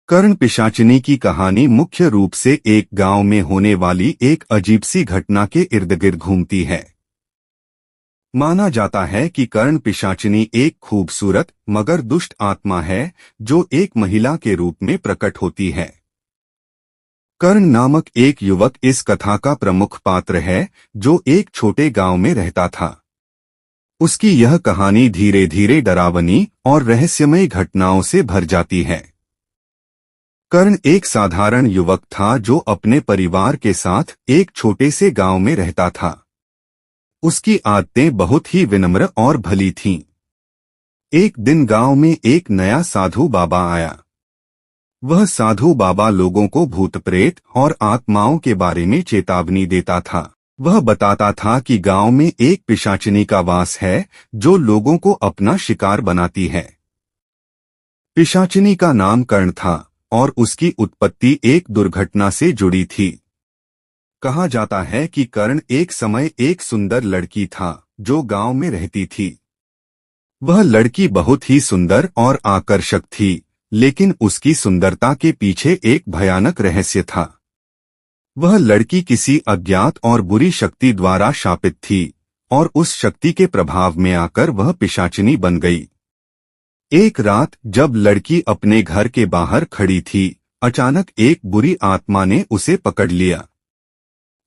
कर्ण पिशाचिनी की कहानी मुख्य रूप से एक गांव में होने वाली एक अजीब सी घटना के इर्द गिर्द घूमती है। माना जाता है कि कर्ण पिशाचिनी एक खूबसूरत मगर दुष्ट आत्मा है जो एक महिला के रूप में प्रकट होती है। कर्ण नामक एक युवक इस कथा का प्रमुख पात्र है जो एक छोटे गांव में रहता था। उसकी यह कहानी धीरे धीरे डरावनी और रहस्यमय घटनाओं से भर जाती है। कर्ण एक साधारण युवक था जो अपने परिवार के साथ एक छोटे से गांव में रहता था। उसकी आदतें बहुत ही विनम्र और भली थीं। एक दिन गांव में एक नया साधु बाबा आया। वह साधु बाबा लोगों को भूत प्रेत और आत्माओं के बारे में चेतावनी देता था। वह बताता था कि गांव में एक पिशाचिनी का वास है जो लोगों को अपना शिकार बनाती है। पिशाचिनी का नाम कर्ण था और उसकी उत्पत्ति एक दुर्घटना से जुड़ी थी। कहा जाता है कि कर्ण एक समय एक सुंदर लड़की था जो गांव में रहती थी। वह लड़की बहुत ही सुंदर और आकर्षक थी, लेकिन उसकी सुंदरता के पीछे एक भयानक रहस्य था। वह लड़की किसी अज्ञात और बुरी शक्ति द्वारा शापित थी और उस शक्ति के प्रभाव में आकर वह पिशाचिनी बन गई। एक रात जब लड़की अपने घर के बाहर खड़ी थी, अचानक एक बुरी आत्मा ने उसे पकड़ लिया।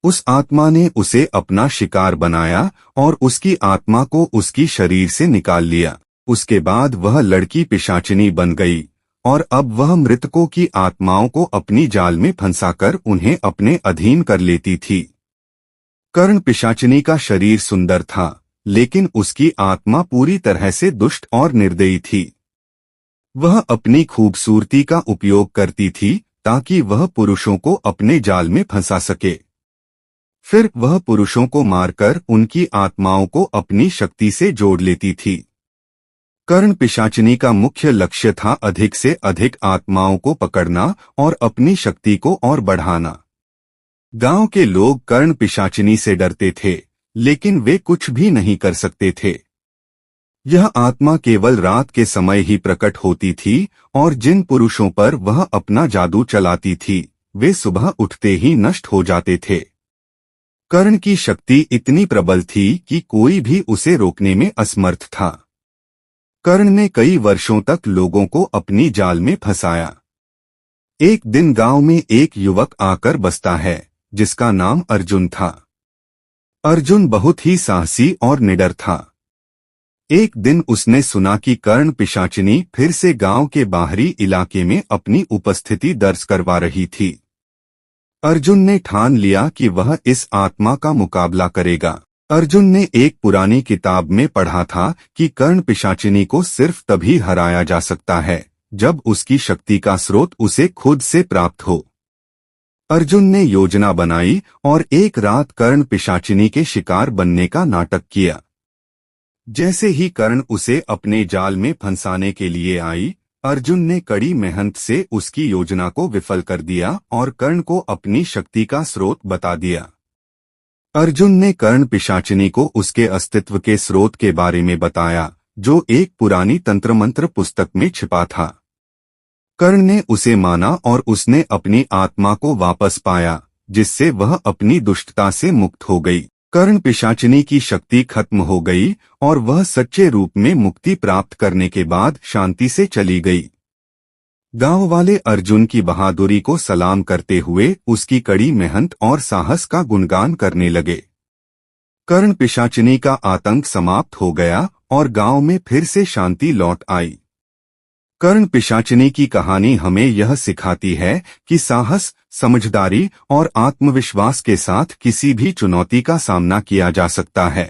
उस आत्मा ने उसे अपना शिकार बनाया और उसकी आत्मा को उसकी शरीर से निकाल लिया। उसके बाद वह लड़की पिशाचिनी बन गई और अब वह मृतकों की आत्माओं को अपनी जाल में फंसाकर उन्हें अपने अधीन कर लेती थी। कर्ण पिशाचिनी का शरीर सुंदर था, लेकिन उसकी आत्मा पूरी तरह से दुष्ट और निर्दयी थी। वह अपनी खूबसूरती का उपयोग करती थी ताकि वह पुरुषों को अपने जाल में फंसा सके। फिर वह पुरुषों को मारकर उनकी आत्माओं को अपनी शक्ति से जोड़ लेती थी। कर्ण पिशाचिनी का मुख्य लक्ष्य था अधिक से अधिक आत्माओं को पकड़ना और अपनी शक्ति को और बढ़ाना। गांव के लोग कर्ण पिशाचिनी से डरते थे, लेकिन वे कुछ भी नहीं कर सकते थे। यह आत्मा केवल रात के समय ही प्रकट होती थी और जिन पुरुषों पर वह अपना जादू चलाती थी, वे सुबह उठते ही नष्ट हो जाते थे। कर्ण की शक्ति इतनी प्रबल थी कि कोई भी उसे रोकने में असमर्थ था। कर्ण ने कई वर्षों तक लोगों को अपनी जाल में फंसाया। एक दिन गांव में एक युवक आकर बसता है जिसका नाम अर्जुन था। अर्जुन बहुत ही साहसी और निडर था। एक दिन उसने सुना कि कर्ण पिशाचिनी फिर से गांव के बाहरी इलाके में अपनी उपस्थिति दर्ज करवा रही थी। अर्जुन ने ठान लिया कि वह इस आत्मा का मुकाबला करेगा। अर्जुन ने एक पुरानी किताब में पढ़ा था कि कर्ण पिशाचिनी को सिर्फ तभी हराया जा सकता है जब उसकी शक्ति का स्रोत उसे खुद से प्राप्त हो। अर्जुन ने योजना बनाई और एक रात कर्ण पिशाचिनी के शिकार बनने का नाटक किया। जैसे ही कर्ण उसे अपने जाल में फंसाने के लिए आई, अर्जुन ने कड़ी मेहनत से उसकी योजना को विफल कर दिया और कर्ण को अपनी शक्ति का स्रोत बता दिया। अर्जुन ने कर्ण पिशाचिनी को उसके अस्तित्व के स्रोत के बारे में बताया जो एक पुरानी तंत्र मंत्र पुस्तक में छिपा था। कर्ण ने उसे माना और उसने अपनी आत्मा को वापस पाया, जिससे वह अपनी दुष्टता से मुक्त हो गई। कर्ण पिशाचिनी की शक्ति खत्म हो गई और वह सच्चे रूप में मुक्ति प्राप्त करने के बाद शांति से चली गई। गांव वाले अर्जुन की बहादुरी को सलाम करते हुए उसकी कड़ी मेहनत और साहस का गुणगान करने लगे। कर्ण पिशाचिनी का आतंक समाप्त हो गया और गांव में फिर से शांति लौट आई। कर्ण पिशाचिनी की कहानी हमें यह सिखाती है कि साहस, समझदारी और आत्मविश्वास के साथ किसी भी चुनौती का सामना किया जा सकता है।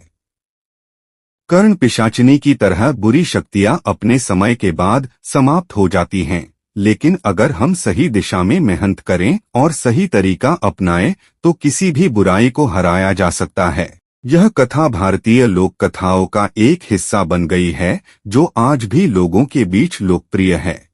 कर्ण पिशाचिनी की तरह बुरी शक्तियां अपने समय के बाद समाप्त हो जाती हैं, लेकिन अगर हम सही दिशा में मेहनत करें और सही तरीका अपनाएं तो किसी भी बुराई को हराया जा सकता है। यह कथा भारतीय लोक कथाओं का एक हिस्सा बन गई है जो आज भी लोगों के बीच लोकप्रिय है।